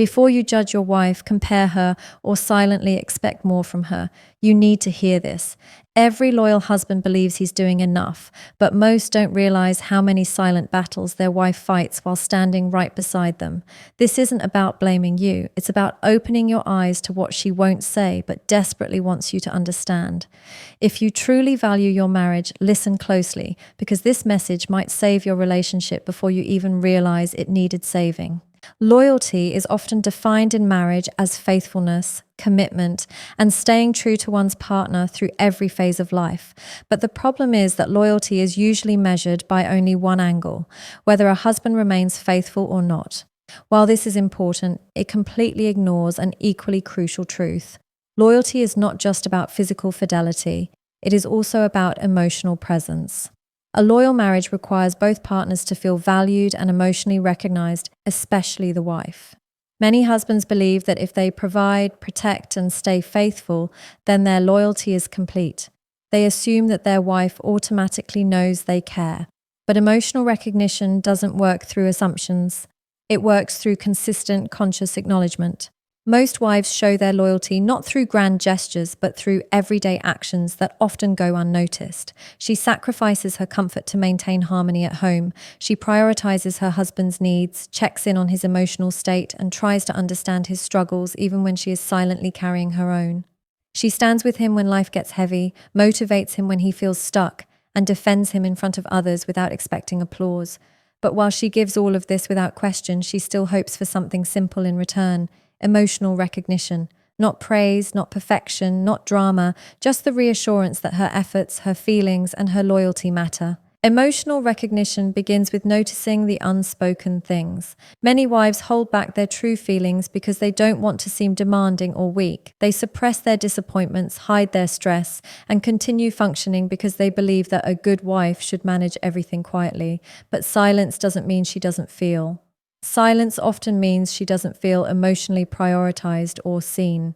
Before you judge your wife, compare her, or silently expect more from her, you need to hear this. Every loyal husband believes he's doing enough, but most don't realize how many silent battles their wife fights while standing right beside them. This isn't about blaming you. It's about opening your eyes to what she won't say, but desperately wants you to understand. If you truly value your marriage, listen closely, because this message might save your relationship before you even realize it needed saving. Loyalty is often defined in marriage as faithfulness, commitment, and staying true to one's partner through every phase of life. But the problem is that loyalty is usually measured by only one angle, whether a husband remains faithful or not. While this is important, it completely ignores an equally crucial truth. Loyalty is not just about physical fidelity, it is also about emotional presence. A loyal marriage requires both partners to feel valued and emotionally recognized, especially the wife. Many husbands believe that if they provide, protect, and stay faithful, then their loyalty is complete. They assume that their wife automatically knows they care. But emotional recognition doesn't work through assumptions. It works through consistent, conscious acknowledgement. Most wives show their loyalty not through grand gestures, but through everyday actions that often go unnoticed. She sacrifices her comfort to maintain harmony at home. She prioritizes her husband's needs, checks in on his emotional state, and tries to understand his struggles even when she is silently carrying her own. She stands with him when life gets heavy, motivates him when he feels stuck, and defends him in front of others without expecting applause. But while she gives all of this without question, she still hopes for something simple in return. Emotional recognition, not praise, not perfection, not drama, just the reassurance that her efforts, her feelings, and her loyalty matter. Emotional recognition begins with noticing the unspoken things. Many wives hold back their true feelings because they don't want to seem demanding or weak. They suppress their disappointments, hide their stress, and continue functioning because they believe that a good wife should manage everything quietly. But silence doesn't mean she doesn't feel. Silence often means she doesn't feel emotionally prioritized or seen.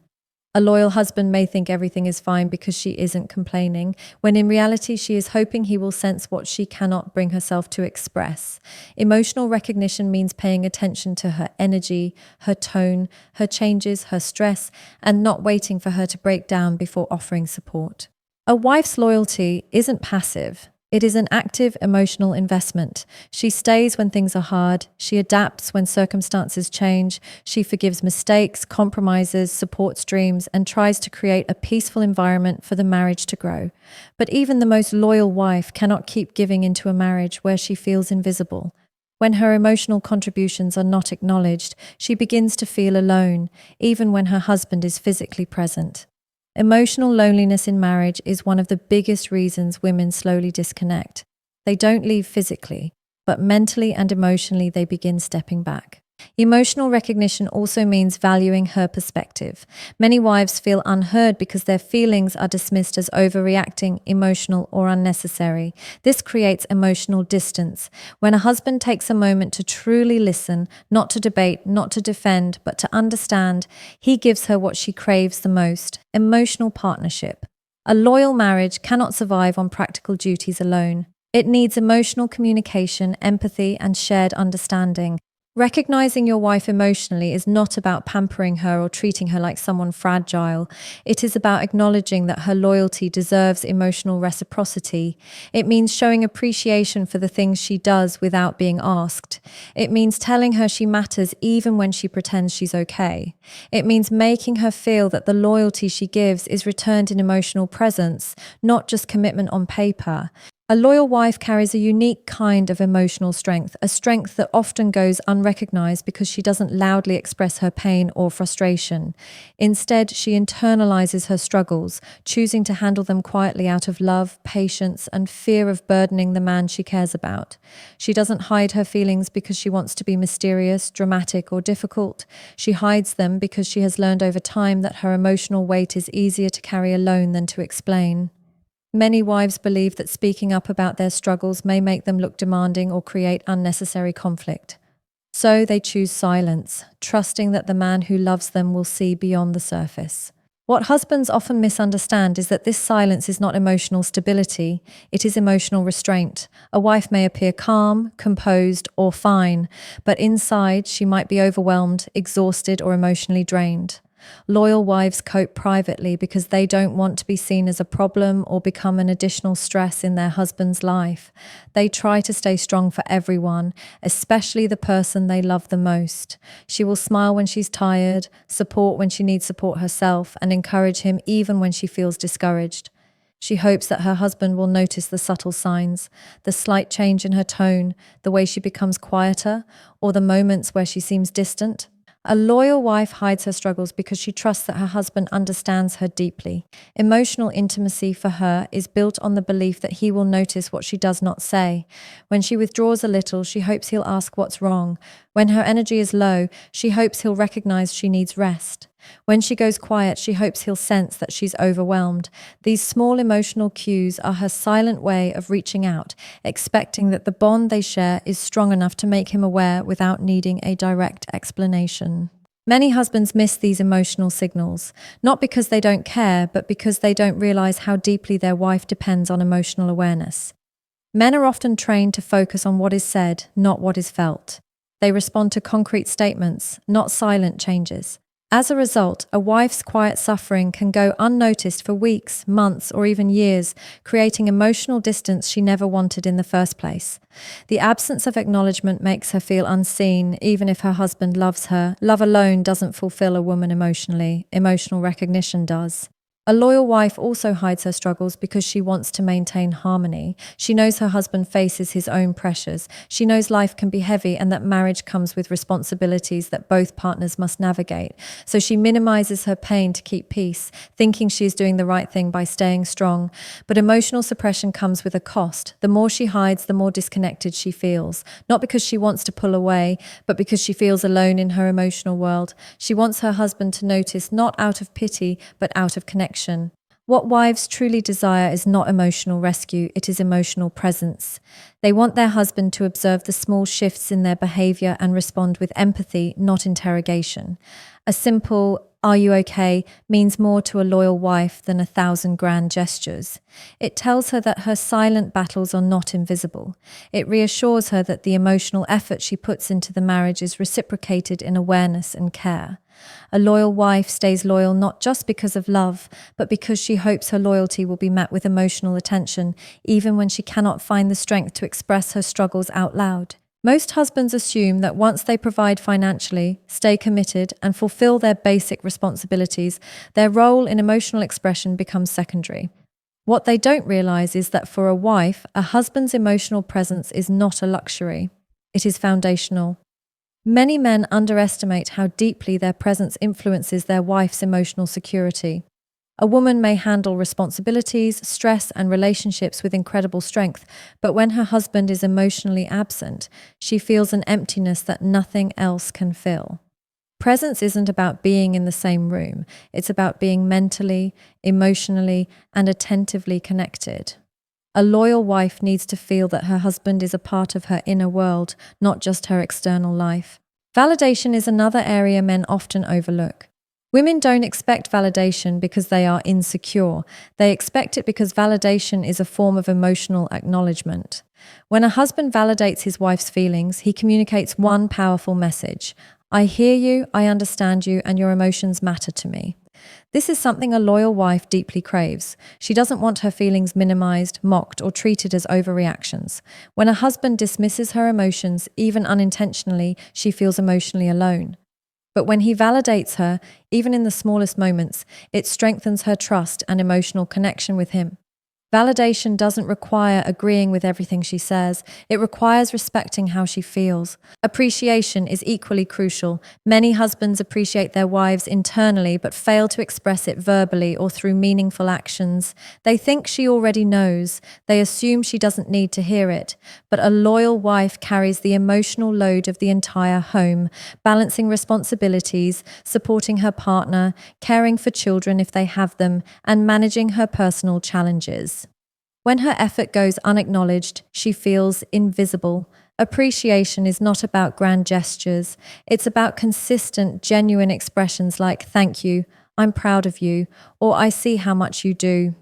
A loyal husband may think everything is fine because she isn't complaining, when in reality she is hoping he will sense what she cannot bring herself to express. Emotional recognition means paying attention to her energy, her tone, her changes, her stress, and not waiting for her to break down before offering support. A wife's loyalty isn't passive. It is an active emotional investment. She stays when things are hard. She adapts when circumstances change. She forgives mistakes, compromises, supports dreams, and tries to create a peaceful environment for the marriage to grow. But even the most loyal wife cannot keep giving into a marriage where she feels invisible. When her emotional contributions are not acknowledged, she begins to feel alone, even when her husband is physically present. Emotional loneliness in marriage is one of the biggest reasons women slowly disconnect. They don't leave physically, but mentally and emotionally they begin stepping back. Emotional recognition also means valuing her perspective. Many wives feel unheard because their feelings are dismissed as overreacting, emotional, or unnecessary. This creates emotional distance. When a husband takes a moment to truly listen, not to debate, not to defend, but to understand, he gives her what she craves the most: emotional partnership. A loyal marriage cannot survive on practical duties alone. It needs emotional communication, empathy, and shared understanding. Recognizing your wife emotionally is not about pampering her or treating her like someone fragile. It is about acknowledging that her loyalty deserves emotional reciprocity. It means showing appreciation for the things she does without being asked. It means telling her she matters even when she pretends she's okay. It means making her feel that the loyalty she gives is returned in emotional presence, not just commitment on paper. A loyal wife carries a unique kind of emotional strength, a strength that often goes unrecognized because she doesn't loudly express her pain or frustration. Instead, she internalizes her struggles, choosing to handle them quietly out of love, patience, and fear of burdening the man she cares about. She doesn't hide her feelings because she wants to be mysterious, dramatic, or difficult. She hides them because she has learned over time that her emotional weight is easier to carry alone than to explain. Many wives believe that speaking up about their struggles may make them look demanding or create unnecessary conflict. So they choose silence, trusting that the man who loves them will see beyond the surface. What husbands often misunderstand is that this silence is not emotional stability, it is emotional restraint. A wife may appear calm, composed, or fine, but inside she might be overwhelmed, exhausted, or emotionally drained. Loyal wives cope privately because they don't want to be seen as a problem or become an additional stress in their husband's life. They try to stay strong for everyone, especially the person they love the most. She will smile when she's tired, support when she needs support herself, and encourage him even when she feels discouraged. She hopes that her husband will notice the subtle signs, the slight change in her tone, the way she becomes quieter, or the moments where she seems distant. A loyal wife hides her struggles because she trusts that her husband understands her deeply. Emotional intimacy for her is built on the belief that he will notice what she does not say. When she withdraws a little, she hopes he'll ask what's wrong. When her energy is low, she hopes he'll recognize she needs rest. When she goes quiet, she hopes he'll sense that she's overwhelmed. These small emotional cues are her silent way of reaching out, expecting that the bond they share is strong enough to make him aware without needing a direct explanation. Many husbands miss these emotional signals, not because they don't care, but because they don't realize how deeply their wife depends on emotional awareness. Men are often trained to focus on what is said, not what is felt. They respond to concrete statements, not silent changes. As a result, a wife's quiet suffering can go unnoticed for weeks, months, or even years, creating emotional distance she never wanted in the first place. The absence of acknowledgement makes her feel unseen, even if her husband loves her. Love alone doesn't fulfill a woman emotionally. Emotional recognition does. A loyal wife also hides her struggles because she wants to maintain harmony. She knows her husband faces his own pressures. She knows life can be heavy and that marriage comes with responsibilities that both partners must navigate. So she minimizes her pain to keep peace, thinking she's doing the right thing by staying strong. But emotional suppression comes with a cost. The more she hides, the more disconnected she feels. Not because she wants to pull away, but because she feels alone in her emotional world. She wants her husband to notice, not out of pity, but out of connection. What wives truly desire is not emotional rescue, it is emotional presence. They want their husband to observe the small shifts in their behavior and respond with empathy, not interrogation. A simple, "Are you okay?" means more to a loyal wife than 1,000 grand gestures. It tells her that her silent battles are not invisible. It reassures her that the emotional effort she puts into the marriage is reciprocated in awareness and care. A loyal wife stays loyal not just because of love, but because she hopes her loyalty will be met with emotional attention, even when she cannot find the strength to express her struggles out loud. Most husbands assume that once they provide financially, stay committed, and fulfill their basic responsibilities, their role in emotional expression becomes secondary. What they don't realize is that for a wife, a husband's emotional presence is not a luxury. It is foundational. Many men underestimate how deeply their presence influences their wife's emotional security. A woman may handle responsibilities, stress, and relationships with incredible strength, but when her husband is emotionally absent, she feels an emptiness that nothing else can fill. Presence isn't about being in the same room, it's about being mentally, emotionally, and attentively connected. A loyal wife needs to feel that her husband is a part of her inner world, not just her external life. Validation is another area men often overlook. Women don't expect validation because they are insecure. They expect it because validation is a form of emotional acknowledgement. When a husband validates his wife's feelings, he communicates one powerful message: "I hear you, I understand you, and your emotions matter to me." This is something a loyal wife deeply craves. She doesn't want her feelings minimized, mocked, or treated as overreactions. When a husband dismisses her emotions, even unintentionally, she feels emotionally alone. But when he validates her, even in the smallest moments, it strengthens her trust and emotional connection with him. Validation doesn't require agreeing with everything she says. It requires respecting how she feels. Appreciation is equally crucial. Many husbands appreciate their wives internally but fail to express it verbally or through meaningful actions. They think she already knows. They assume she doesn't need to hear it. But a loyal wife carries the emotional load of the entire home, balancing responsibilities, supporting her partner, caring for children if they have them, and managing her personal challenges. When her effort goes unacknowledged, she feels invisible. Appreciation is not about grand gestures. It's about consistent, genuine expressions like "thank you," I'm proud of you, or I see how much you do.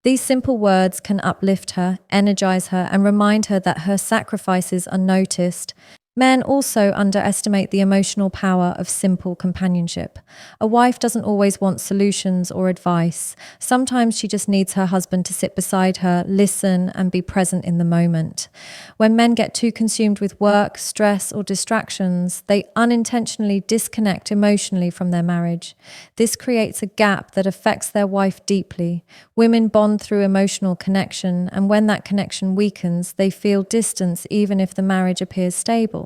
These simple words can uplift her, energize her, and remind her that her sacrifices are noticed. Men also underestimate the emotional power of simple companionship. A wife doesn't always want solutions or advice. Sometimes she just needs her husband to sit beside her, listen, and be present in the moment. When men get too consumed with work, stress, or distractions, they unintentionally disconnect emotionally from their marriage. This creates a gap that affects their wife deeply. Women bond through emotional connection, and when that connection weakens, they feel distance even if the marriage appears stable.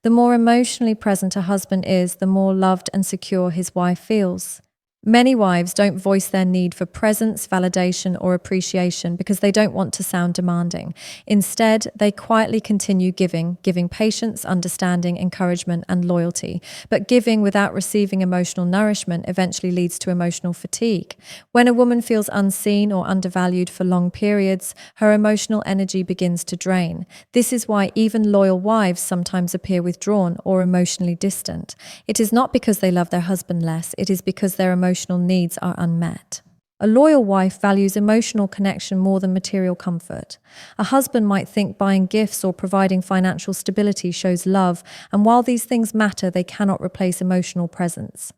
The more emotionally present a husband is, the more loved and secure his wife feels. Many wives don't voice their need for presence, validation, or appreciation because they don't want to sound demanding. Instead, they quietly continue giving patience, understanding, encouragement, and loyalty. But giving without receiving emotional nourishment eventually leads to emotional fatigue. When a woman feels unseen or undervalued for long periods, her emotional energy begins to drain. This is why even loyal wives sometimes appear withdrawn or emotionally distant. It is not because they love their husband less, it is because their emotional needs are unmet. A loyal wife values emotional connection more than material comfort. A husband might think buying gifts or providing financial stability shows love, and while these things matter, they cannot replace emotional presence.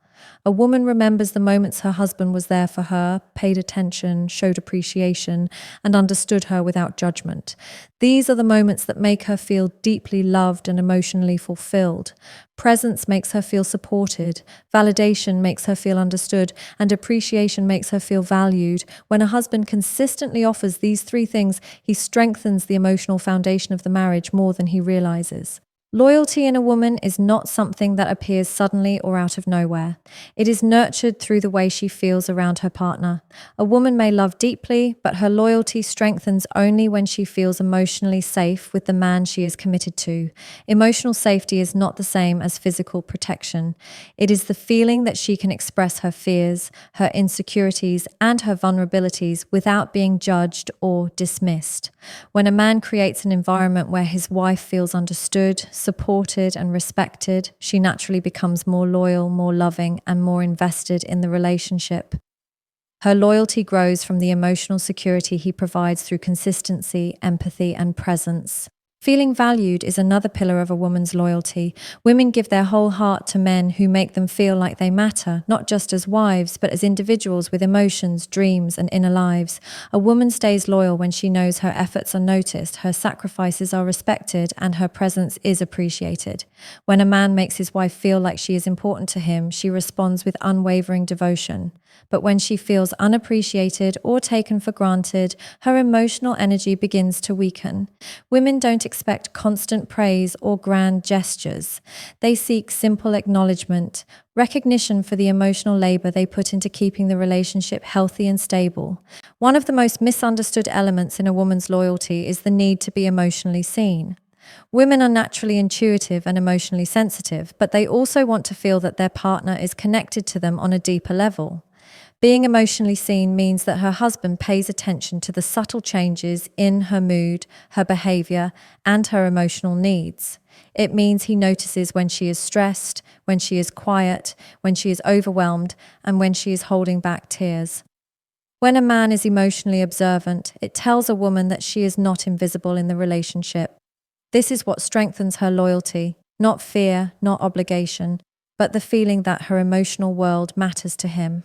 A woman remembers the moments her husband was there for her, paid attention, showed appreciation, and understood her without judgment. These are the moments that make her feel deeply loved and emotionally fulfilled. Presence makes her feel supported, validation makes her feel understood, and appreciation makes her feel valued. When a husband consistently offers these three things, he strengthens the emotional foundation of the marriage more than he realizes. Loyalty in a woman is not something that appears suddenly or out of nowhere. It is nurtured through the way she feels around her partner. A woman may love deeply, but her loyalty strengthens only when she feels emotionally safe with the man she is committed to. Emotional safety is not the same as physical protection. It is the feeling that she can express her fears, her insecurities, and her vulnerabilities without being judged or dismissed. When a man creates an environment where his wife feels understood, supported, and respected, she naturally becomes more loyal, more loving, and more invested in the relationship. Her loyalty grows from the emotional security he provides through consistency, empathy, and presence. Feeling valued is another pillar of a woman's loyalty. Women give their whole heart to men who make them feel like they matter, not just as wives, but as individuals with emotions, dreams, and inner lives. A woman stays loyal when she knows her efforts are noticed, her sacrifices are respected, and her presence is appreciated. When a man makes his wife feel like she is important to him, she responds with unwavering devotion. But when she feels unappreciated or taken for granted, her emotional energy begins to weaken. Women don't expect constant praise or grand gestures. They seek simple acknowledgement, recognition for the emotional labor they put into keeping the relationship healthy and stable. One of the most misunderstood elements in a woman's loyalty is the need to be emotionally seen. Women are naturally intuitive and emotionally sensitive, but they also want to feel that their partner is connected to them on a deeper level. Being emotionally seen means that her husband pays attention to the subtle changes in her mood, her behavior, and her emotional needs. It means he notices when she is stressed, when she is quiet, when she is overwhelmed, and when she is holding back tears. When a man is emotionally observant, it tells a woman that she is not invisible in the relationship. This is what strengthens her loyalty, not fear, not obligation, but the feeling that her emotional world matters to him.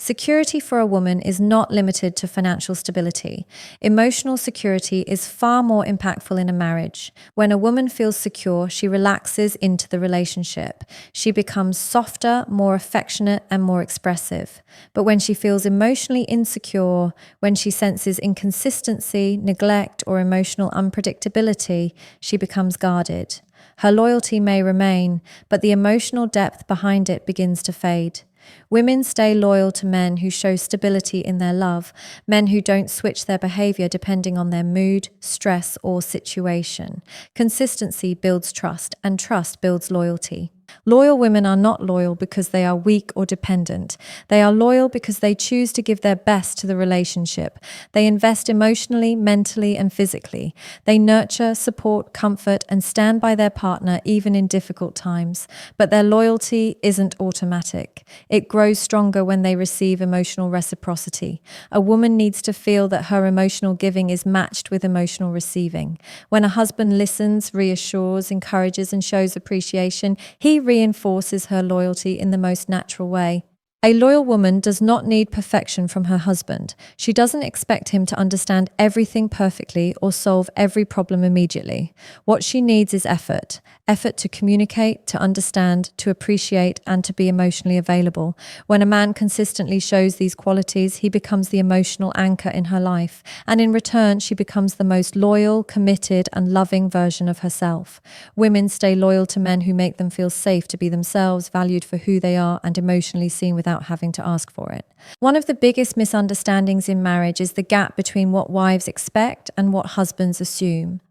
Security for a woman is not limited to financial stability. Emotional security is far more impactful in a marriage. When a woman feels secure, she relaxes into the relationship. She becomes softer, more affectionate, and more expressive. But when she feels emotionally insecure, when she senses inconsistency, neglect, or emotional unpredictability, she becomes guarded. Her loyalty may remain, but the emotional depth behind it begins to fade. Women stay loyal to men who show stability in their love, men who don't switch their behavior depending on their mood, stress, or situation. Consistency builds trust, and trust builds loyalty. Loyal women are not loyal because they are weak or dependent. They are loyal because they choose to give their best to the relationship. They invest emotionally, mentally, and physically. They nurture, support, comfort, and stand by their partner even in difficult times. But their loyalty isn't automatic. It grows stronger when they receive emotional reciprocity. A woman needs to feel that her emotional giving is matched with emotional receiving. When a husband listens, reassures, encourages, and shows appreciation, he reinforces her loyalty in the most natural way. A loyal woman does not need perfection from her husband. She doesn't expect him to understand everything perfectly or solve every problem immediately. What she needs is effort. Effort to communicate, to understand, to appreciate, and to be emotionally available. When a man consistently shows these qualities, he becomes the emotional anchor in her life, and in return, she becomes the most loyal, committed, and loving version of herself. Women stay loyal to men who make them feel safe to be themselves, valued for who they are, and emotionally seen without having to ask for it. One of the biggest misunderstandings in marriage is the gap between what wives expect and what husbands assume.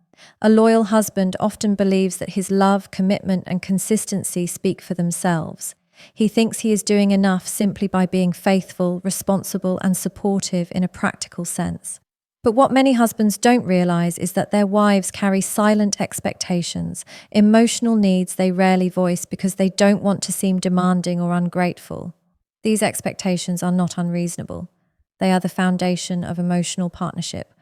A loyal husband often believes that his love, commitment, and consistency speak for themselves. He thinks he is doing enough simply by being faithful, responsible, and supportive in a practical sense. But what many husbands don't realize is that their wives carry silent expectations, emotional needs they rarely voice because they don't want to seem demanding or ungrateful. These expectations are not unreasonable. They are the foundation of emotional partnership: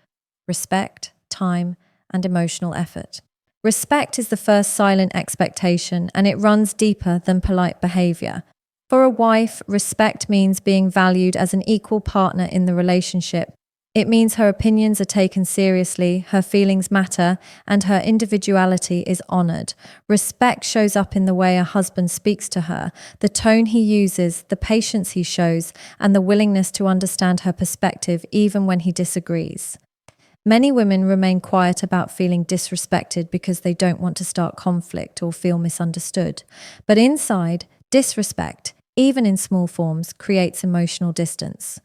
respect, time, and emotional effort. Respect is the first silent expectation, and it runs deeper than polite behavior. For a wife, respect means being valued as an equal partner in the relationship. It means her opinions are taken seriously, her feelings matter, and her individuality is honored. Respect shows up in the way a husband speaks to her, the tone he uses, the patience he shows, and the willingness to understand her perspective even when he disagrees. Many women remain quiet about feeling disrespected because they don't want to start conflict or feel misunderstood. But inside, disrespect, even in small forms, creates emotional distance.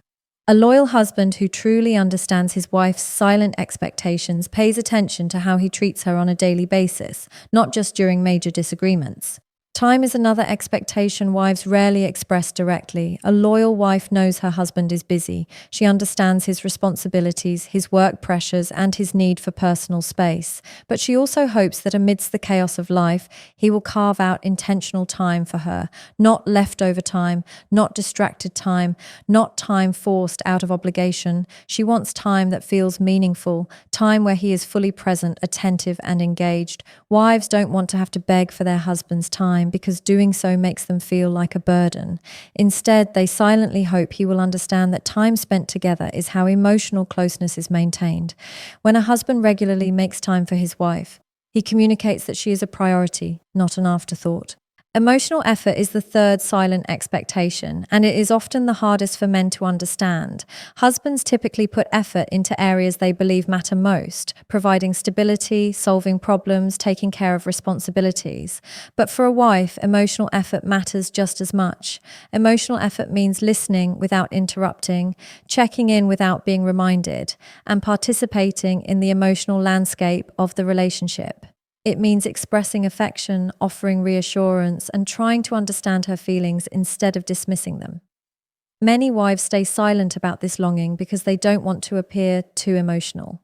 A loyal husband who truly understands his wife's silent expectations pays attention to how he treats her on a daily basis, not just during major disagreements. Time is another expectation wives rarely express directly. A loyal wife knows her husband is busy. She understands his responsibilities, his work pressures, and his need for personal space. But she also hopes that amidst the chaos of life, he will carve out intentional time for her. Not leftover time, not distracted time, not time forced out of obligation. She wants time that feels meaningful, time where he is fully present, attentive, and engaged. Wives don't want to have to beg for their husband's time, because doing so makes them feel like a burden. Instead, they silently hope he will understand that time spent together is how emotional closeness is maintained. When a husband regularly makes time for his wife, he communicates that she is a priority, not an afterthought. Emotional effort is the third silent expectation, and it is often the hardest for men to understand. Husbands typically put effort into areas they believe matter most, providing stability, solving problems, taking care of responsibilities. But for a wife, emotional effort matters just as much. Emotional effort means listening without interrupting, checking in without being reminded, and participating in the emotional landscape of the relationship. It means expressing affection, offering reassurance, and trying to understand her feelings instead of dismissing them. Many wives stay silent about this longing because they don't want to appear too emotional.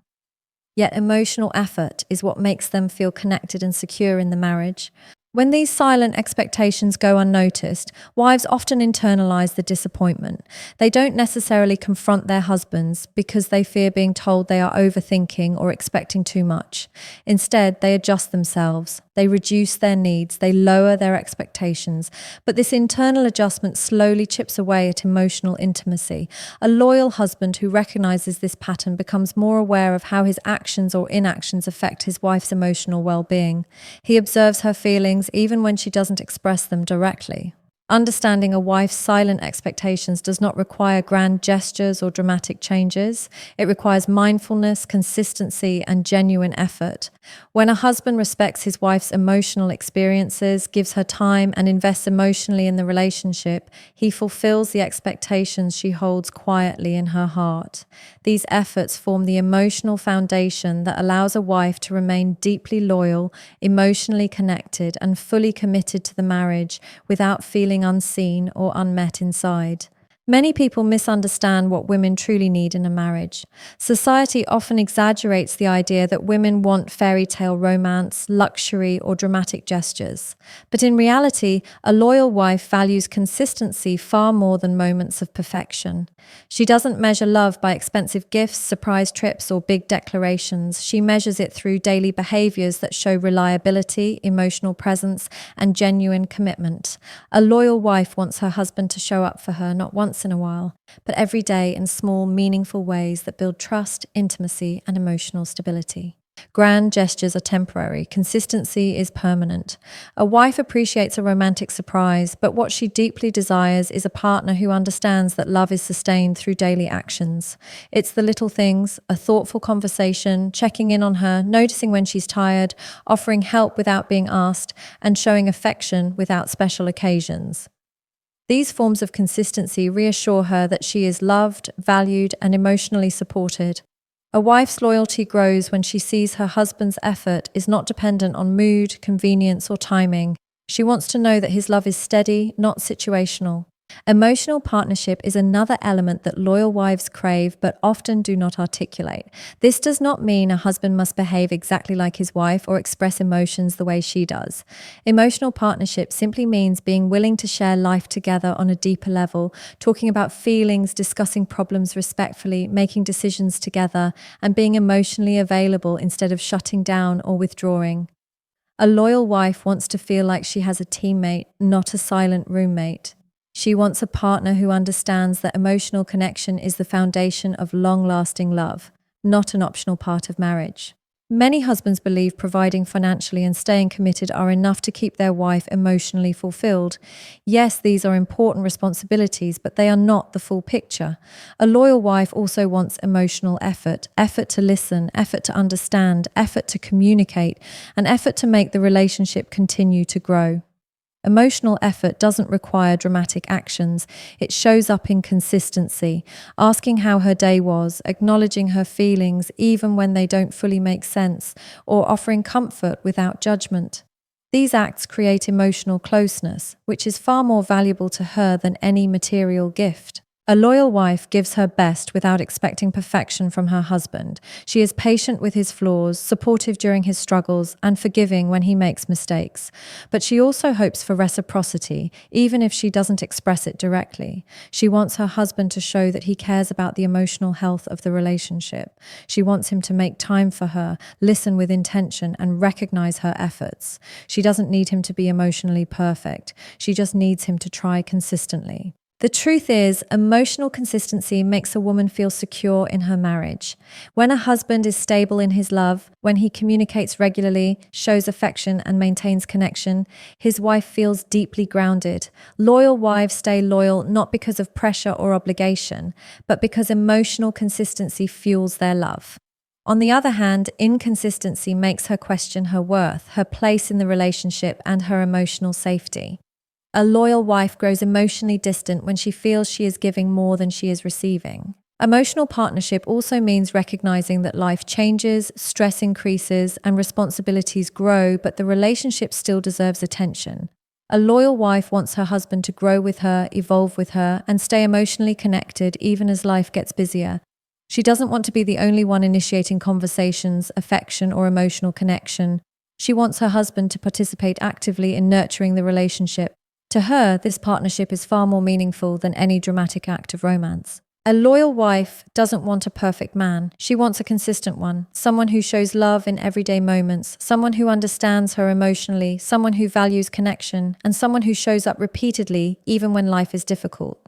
Yet emotional effort is what makes them feel connected and secure in the marriage. When these silent expectations go unnoticed, wives often internalize the disappointment. They don't necessarily confront their husbands because they fear being told they are overthinking or expecting too much. Instead, they adjust themselves. They reduce their needs, they lower their expectations, but this internal adjustment slowly chips away at emotional intimacy. A loyal husband who recognizes this pattern becomes more aware of how his actions or inactions affect his wife's emotional well-being. He observes her feelings even when she doesn't express them directly. Understanding a wife's silent expectations does not require grand gestures or dramatic changes. It requires mindfulness, consistency, and genuine effort. When a husband respects his wife's emotional experiences, gives her time, and invests emotionally in the relationship, he fulfills the expectations she holds quietly in her heart. These efforts form the emotional foundation that allows a wife to remain deeply loyal, emotionally connected, and fully committed to the marriage without feeling unseen or unmet inside. Many people misunderstand what women truly need in a marriage. Society often exaggerates the idea that women want fairy tale romance, luxury, or dramatic gestures. But in reality, a loyal wife values consistency far more than moments of perfection. She doesn't measure love by expensive gifts, surprise trips, or big declarations. She measures it through daily behaviors that show reliability, emotional presence, and genuine commitment. A loyal wife wants her husband to show up for her not once in a while, but every day in small, meaningful ways that build trust, intimacy, and emotional stability. Grand gestures are temporary. Consistency is permanent. A wife appreciates a romantic surprise, but what she deeply desires is a partner who understands that love is sustained through daily actions. It's the little things, a thoughtful conversation, checking in on her, noticing when she's tired, offering help without being asked, and showing affection without special occasions. These forms of consistency reassure her that she is loved, valued, and emotionally supported. A wife's loyalty grows when she sees her husband's effort is not dependent on mood, convenience, or timing. She wants to know that his love is steady, not situational. Emotional partnership is another element that loyal wives crave but often do not articulate. This does not mean a husband must behave exactly like his wife or express emotions the way she does. Emotional partnership simply means being willing to share life together on a deeper level, talking about feelings, discussing problems respectfully, making decisions together, and being emotionally available instead of shutting down or withdrawing. A loyal wife wants to feel like she has a teammate, not a silent roommate. She wants a partner who understands that emotional connection is the foundation of long-lasting love, not an optional part of marriage. Many husbands believe providing financially and staying committed are enough to keep their wife emotionally fulfilled. Yes, these are important responsibilities, but they are not the full picture. A loyal wife also wants emotional effort, effort to listen, effort to understand, effort to communicate, and effort to make the relationship continue to grow. Emotional effort doesn't require dramatic actions. It shows up in consistency, asking how her day was, acknowledging her feelings even when they don't fully make sense, or offering comfort without judgment. These acts create emotional closeness, which is far more valuable to her than any material gift. A loyal wife gives her best without expecting perfection from her husband. She is patient with his flaws, supportive during his struggles, and forgiving when he makes mistakes. But she also hopes for reciprocity, even if she doesn't express it directly. She wants her husband to show that he cares about the emotional health of the relationship. She wants him to make time for her, listen with intention, and recognize her efforts. She doesn't need him to be emotionally perfect. She just needs him to try consistently. The truth is, emotional consistency makes a woman feel secure in her marriage. When a husband is stable in his love, when he communicates regularly, shows affection, and maintains connection, his wife feels deeply grounded. Loyal wives stay loyal not because of pressure or obligation, but because emotional consistency fuels their love. On the other hand, inconsistency makes her question her worth, her place in the relationship, and her emotional safety. A loyal wife grows emotionally distant when she feels she is giving more than she is receiving. Emotional partnership also means recognizing that life changes, stress increases, and responsibilities grow, but the relationship still deserves attention. A loyal wife wants her husband to grow with her, evolve with her, and stay emotionally connected even as life gets busier. She doesn't want to be the only one initiating conversations, affection, or emotional connection. She wants her husband to participate actively in nurturing the relationship. To her, this partnership is far more meaningful than any dramatic act of romance. A loyal wife doesn't want a perfect man. She wants a consistent one, someone who shows love in everyday moments, someone who understands her emotionally, someone who values connection, and someone who shows up repeatedly even when life is difficult.